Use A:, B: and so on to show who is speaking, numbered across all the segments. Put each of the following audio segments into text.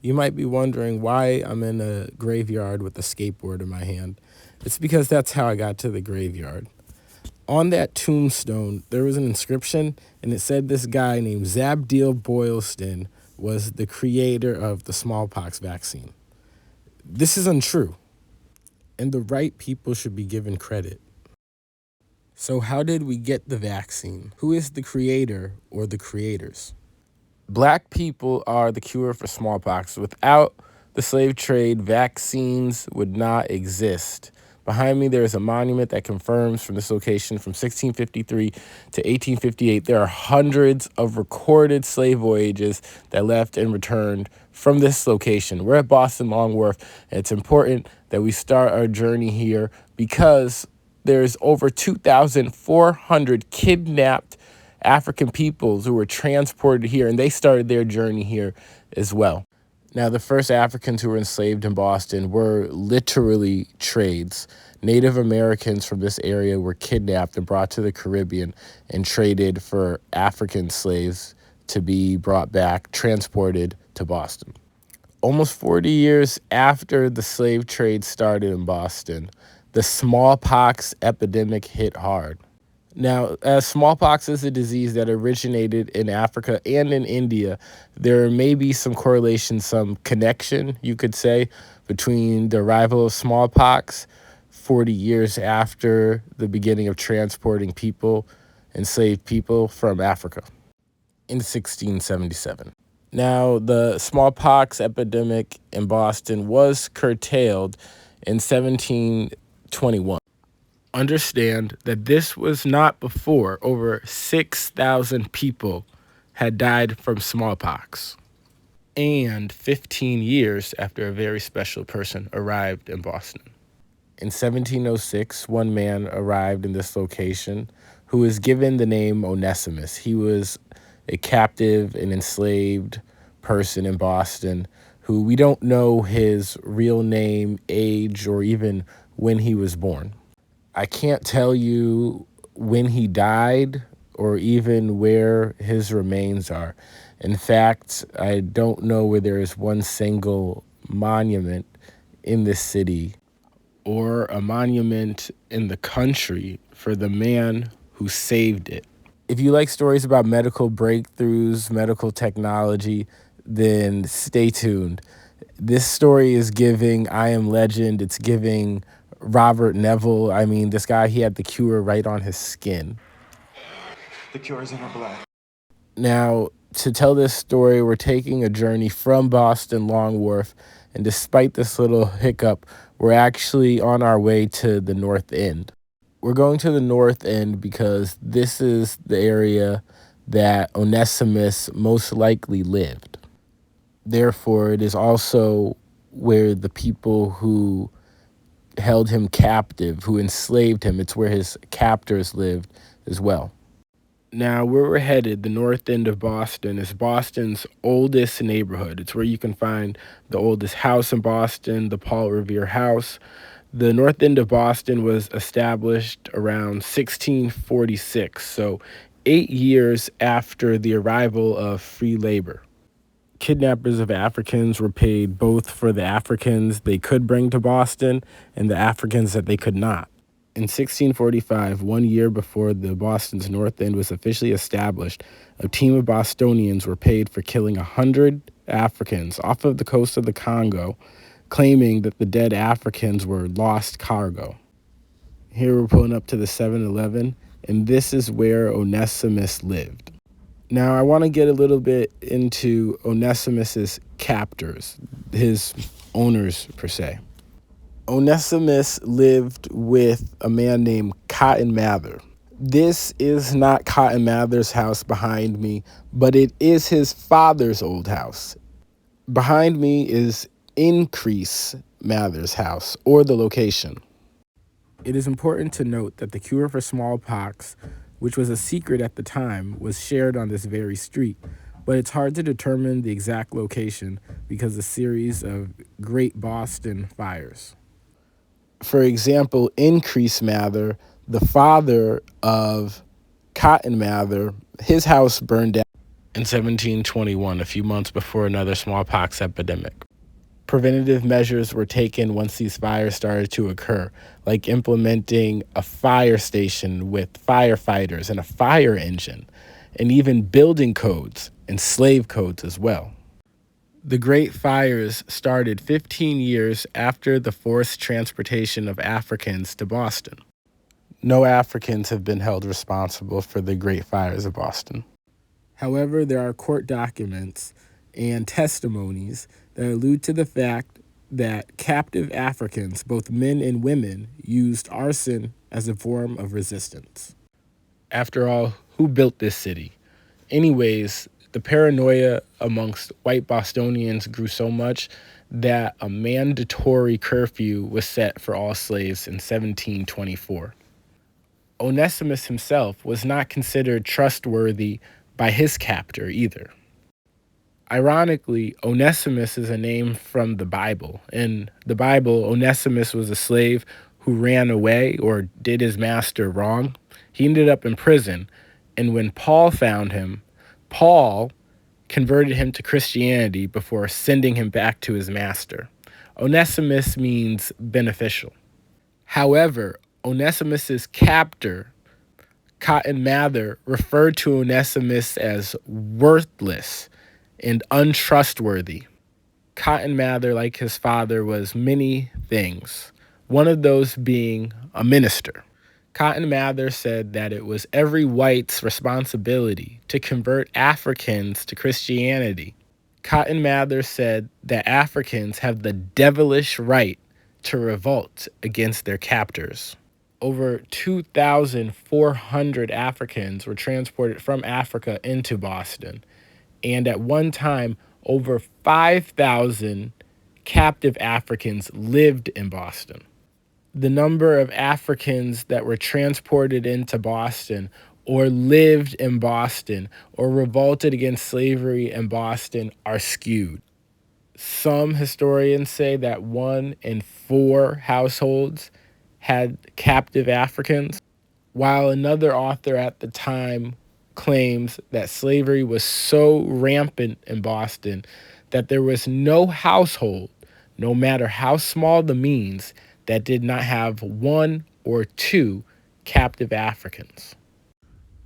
A: You might be wondering why I'm in a graveyard with a skateboard in my hand. It's because that's how I got to the graveyard. On that tombstone, there was an inscription, and it said this guy named Zabdiel Boylston was the creator of the smallpox vaccine. This is untrue, and the right people should be given credit. So how did we get the vaccine? Who is the creator or the creators? Black people are the cure for smallpox. Without the slave trade, vaccines would not exist. Behind me, there is a monument that confirms from this location from 1653 to 1858, there are hundreds of recorded slave voyages that left and returned from this location. We're at Boston Long Wharf, and it's important that we start our journey here because there's over 2,400 kidnapped African peoples who were transported here, and they started their journey here as well. Now, the first Africans who were enslaved in Boston were literally trades. Native Americans from this area were kidnapped and brought to the Caribbean and traded for African slaves to be brought back, transported to Boston. Almost 40 years after the slave trade started in Boston, the smallpox epidemic hit hard. Now, as smallpox is a disease that originated in Africa and in India, there may be some correlation, some connection, you could say, between the arrival of smallpox 40 years after the beginning of transporting people, enslaved people from Africa in 1677. Now, the smallpox epidemic in Boston was curtailed in 1721. Understand that this was not before over 6,000 people had died from smallpox, and 15 years after a very special person arrived in Boston. In 1706, one man arrived in this location who was given the name Onesimus. He was a captive and enslaved person in Boston who we don't know his real name, age, or even when he was born. I can't tell you when he died or even where his remains are. In fact, I don't know where there is one single monument in this city or a monument in the country for the man who saved it. If you like stories about medical breakthroughs, medical technology, then stay tuned. This story is giving I Am Legend. It's giving Robert Neville. I mean, this guy, he had the cure right on his skin.
B: The cure is in her blood.
A: Now, to tell this story, we're taking a journey from Boston Long Wharf, and despite this little hiccup, we're actually on our way to the North End. We're going to the North End because this is the area that Onesimus most likely lived. Therefore, it is also where the people who held him captive, who enslaved him, it's where his captors lived as well. Now, where we're headed, the North End of Boston, is Boston's oldest neighborhood. It's where you can find the oldest house in Boston, the Paul Revere House. The North End of Boston was established around 1646, so 8 years after the arrival of free labor. Kidnappers of Africans were paid both for the Africans they could bring to Boston and the Africans that they could not. In 1645, 1 year before the Boston's North End was officially established, a team of Bostonians were paid for killing 100 Africans off of the coast of the Congo, claiming that the dead Africans were lost cargo. Here we're pulling up to the 7-Eleven, and this is where Onesimus lived. Now, I want to get a little bit into Onesimus's captors, his owners, per se. Onesimus lived with a man named Cotton Mather. This is not Cotton Mather's house behind me, but it is his father's old house. Behind me is Increase Mather's house, or the location. It is important to note that the cure for smallpox, which was a secret at the time, was shared on this very street, but it's hard to determine the exact location because of a series of Great Boston fires. For example, Increase Mather, the father of Cotton Mather, his house burned down. in 1721, a few months before another smallpox epidemic. Preventative measures were taken once these fires started to occur, like implementing a fire station with firefighters and a fire engine, and even building codes and slave codes as well. The Great Fires started 15 years after the forced transportation of Africans to Boston. No Africans have been held responsible for the Great Fires of Boston. However, there are court documents and testimonies that allude to the fact that captive Africans, both men and women, used arson as a form of resistance. After all, who built this city? Anyways, the paranoia amongst white Bostonians grew so much that a mandatory curfew was set for all slaves in 1724. Onesimus himself was not considered trustworthy by his captor either. Ironically, Onesimus is a name from the Bible. In the Bible, Onesimus was a slave who ran away or did his master wrong. He ended up in prison, and when Paul found him, Paul converted him to Christianity before sending him back to his master. Onesimus means beneficial. However, Onesimus's captor, Cotton Mather, referred to Onesimus as worthless and untrustworthy. Cotton Mather, like his father, was many things, one of those being a minister. Cotton Mather said that it was every white's responsibility to convert Africans to Christianity. Cotton Mather said that Africans have the devilish right to revolt against their captors. Over 2,400 Africans were transported from Africa into Boston, and at one time, over 5,000 captive Africans lived in Boston. The number of Africans that were transported into Boston or lived in Boston or revolted against slavery in Boston are skewed. Some historians say that 1 in 4 households had captive Africans, while another author at the time claims that slavery was so rampant in Boston that there was no household, no matter how small the means, that did not have 1 or 2 captive Africans.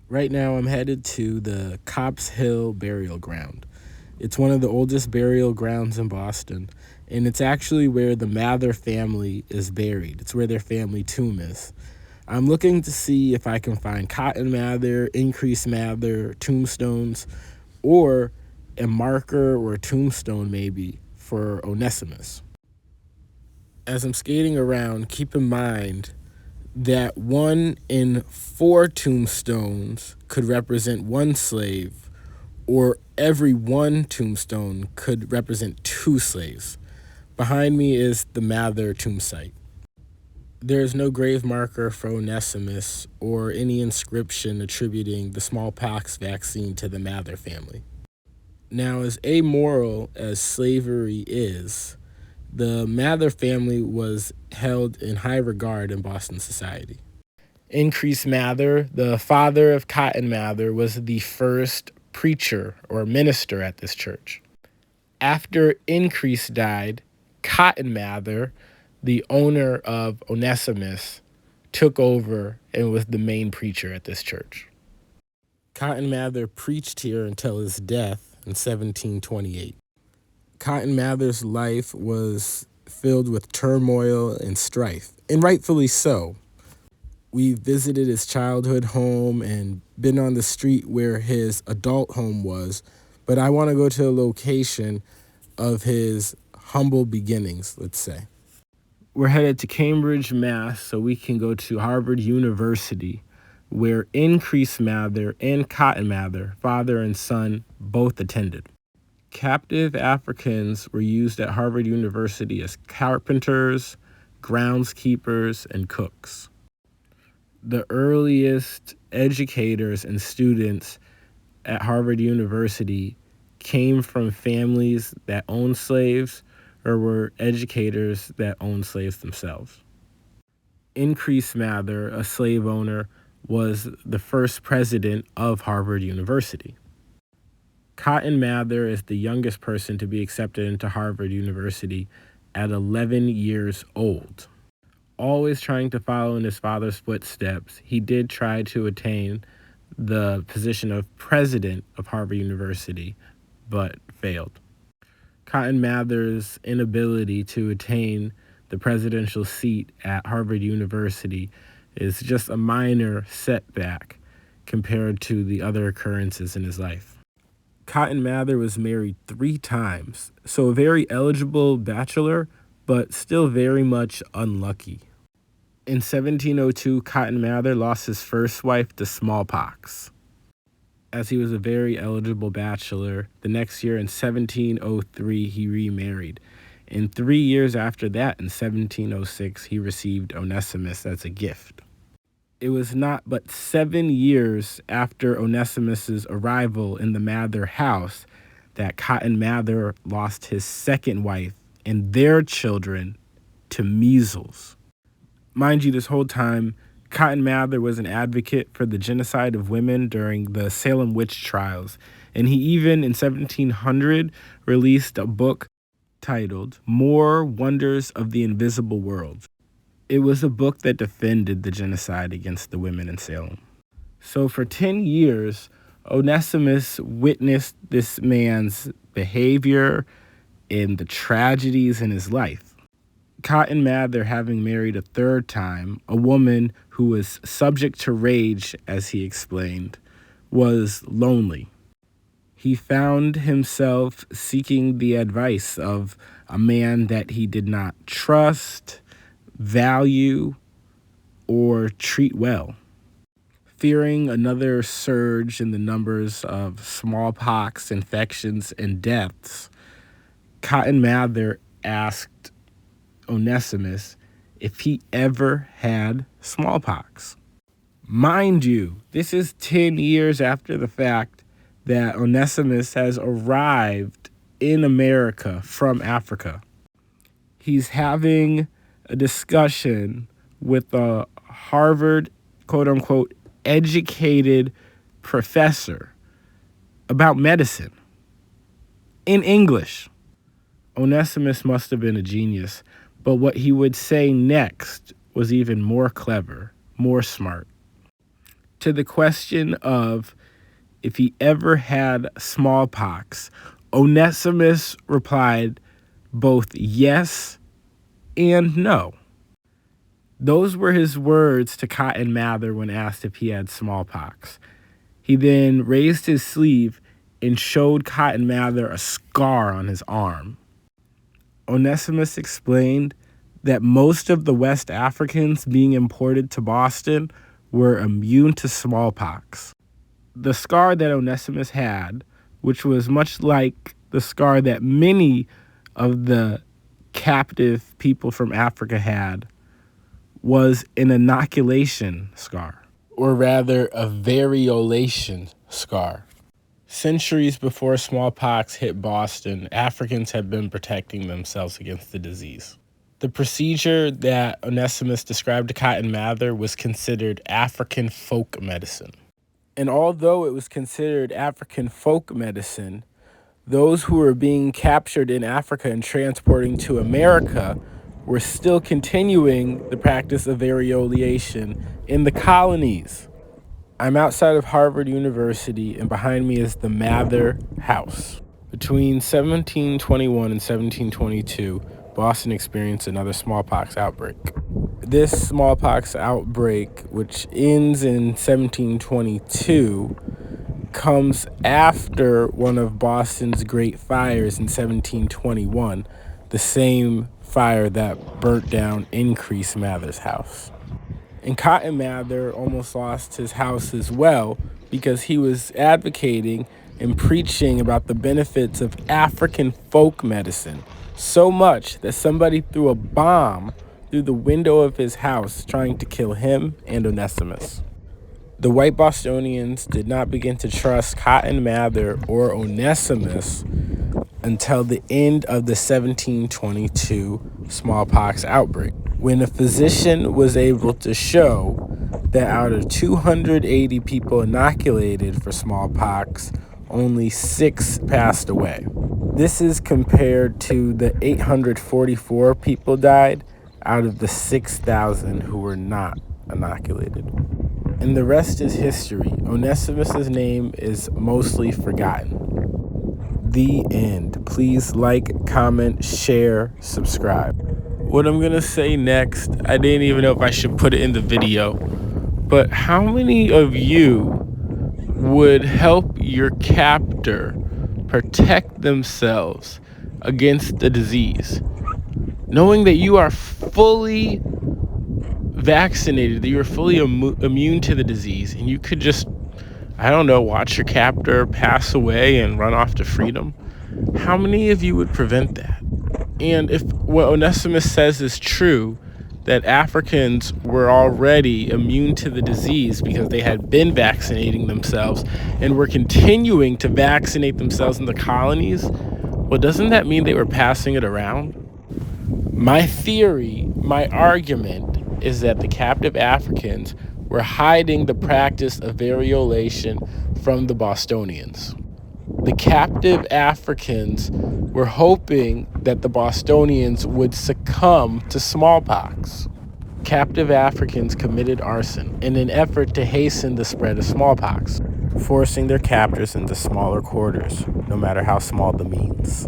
A: Right now, I'm headed to the Copp's Hill Burial Ground. It's one of the oldest burial grounds in Boston, and it's actually where the Mather family is buried. It's where their family tomb is. I'm looking to see if I can find Cotton Mather, Increase Mather, tombstones, or a marker or a tombstone maybe for Onesimus. As I'm skating around, keep in mind that 1 in 4 tombstones could represent 1 slave, or every 1 tombstone could represent 2 slaves. Behind me is the Mather tomb site. There is no grave marker for Onesimus or any inscription attributing the smallpox vaccine to the Mather family. Now, as amoral as slavery is, the Mather family was held in high regard in Boston society. Increase Mather, the father of Cotton Mather, was the first preacher or minister at this church. After Increase died, Cotton Mather, the owner of Onesimus, took over and was the main preacher at this church. Cotton Mather preached here until his death in 1728. Cotton Mather's life was filled with turmoil and strife, and rightfully so. We visited his childhood home and been on the street where his adult home was, but I want to go to a location of his humble beginnings, let's say. We're headed to Cambridge, Mass, so we can go to Harvard University, where Increase Mather and Cotton Mather, father and son, both attended. Captive Africans were used at Harvard University as carpenters, groundskeepers, and cooks. The earliest educators and students at Harvard University came from families that owned slaves or were educators that owned slaves themselves. Increase Mather, a slave owner, was the first president of Harvard University. Cotton Mather is the youngest person to be accepted into Harvard University at 11 years old. Always trying to follow in his father's footsteps, he did try to attain the position of president of Harvard University, but failed. Cotton Mather's inability to attain the presidential seat at Harvard University is just a minor setback compared to the other occurrences in his life. Cotton Mather was married 3 times, so a very eligible bachelor, but still very much unlucky. In 1702, Cotton Mather lost his first wife to smallpox. As he was a very eligible bachelor, the next year in 1703, he remarried. And 3 years after that, in 1706, he received Onesimus as a gift. It was not but 7 years after Onesimus's arrival in the Mather house that Cotton Mather lost his second wife and their children to measles. Mind you, this whole time, Cotton Mather was an advocate for the genocide of women during the Salem witch trials, and he even, in 1700, released a book titled More Wonders of the Invisible World. It was a book that defended the genocide against the women in Salem. So for 10 years, Onesimus witnessed this man's behavior and the tragedies in his life. Cotton Mather, having married a 3rd time, a woman who was subject to rage, as he explained, was lonely. He found himself seeking the advice of a man that he did not trust, value, or treat well. Fearing another surge in the numbers of smallpox infections and deaths, Cotton Mather asked Onesimus if he ever had smallpox. Mind you, this is 10 years after the fact that Onesimus has arrived in America from Africa. He's having a discussion with a Harvard, quote-unquote, educated professor about medicine in English. Onesimus must have been a genius, but what he would say next was even more clever, more smart. To the question of if he ever had smallpox, Onesimus replied both yes and no. Those were his words to Cotton Mather when asked if he had smallpox. He then raised his sleeve and showed Cotton Mather a scar on his arm. Onesimus explained that most of the West Africans being imported to Boston were immune to smallpox. The scar that Onesimus had, which was much like the scar that many of the captive people from Africa had, was an inoculation scar, or rather a variolation scar. Centuries before smallpox hit Boston, Africans had been protecting themselves against the disease. The procedure that Onesimus described to Cotton Mather was considered African folk medicine. And although it was considered African folk medicine, those who were being captured in Africa and transporting to America were still continuing the practice of variolation in the colonies. I'm outside of Harvard University, and behind me is the Mather House. Between 1721 and 1722, Boston experienced another smallpox outbreak. This smallpox outbreak, which ends in 1722, comes after one of Boston's great fires in 1721, the same fire that burnt down Increase Mather's house. And Cotton Mather almost lost his house as well because he was advocating and preaching about the benefits of African folk medicine so much that somebody threw a bomb through the window of his house trying to kill him and Onesimus. The white Bostonians did not begin to trust Cotton Mather or Onesimus until the end of the 1722 smallpox outbreak, when a physician was able to show that out of 280 people inoculated for smallpox, only 6 passed away. This is compared to the 844 people died out of the 6,000 who were not inoculated. And the rest is history. Onesimus's name is mostly forgotten. The end. Please like, comment, share, subscribe. What I'm gonna say next, I didn't even know if I should put it in the video, but how many of you would help your captor protect themselves against the disease, knowing that you are fully vaccinated, that you are fully immune to the disease, and you could just, I don't know, watch your captor pass away and run off to freedom? How many of you would prevent that? And if what Onesimus says is true, that Africans were already immune to the disease because they had been vaccinating themselves and were continuing to vaccinate themselves in the colonies, well, doesn't that mean they were passing it around? My theory, my argument is that the captive Africans were hiding the practice of variolation from the Bostonians. The captive Africans were hoping that the Bostonians would succumb to smallpox. Captive Africans committed arson in an effort to hasten the spread of smallpox, forcing their captors into smaller quarters, no matter how small the means.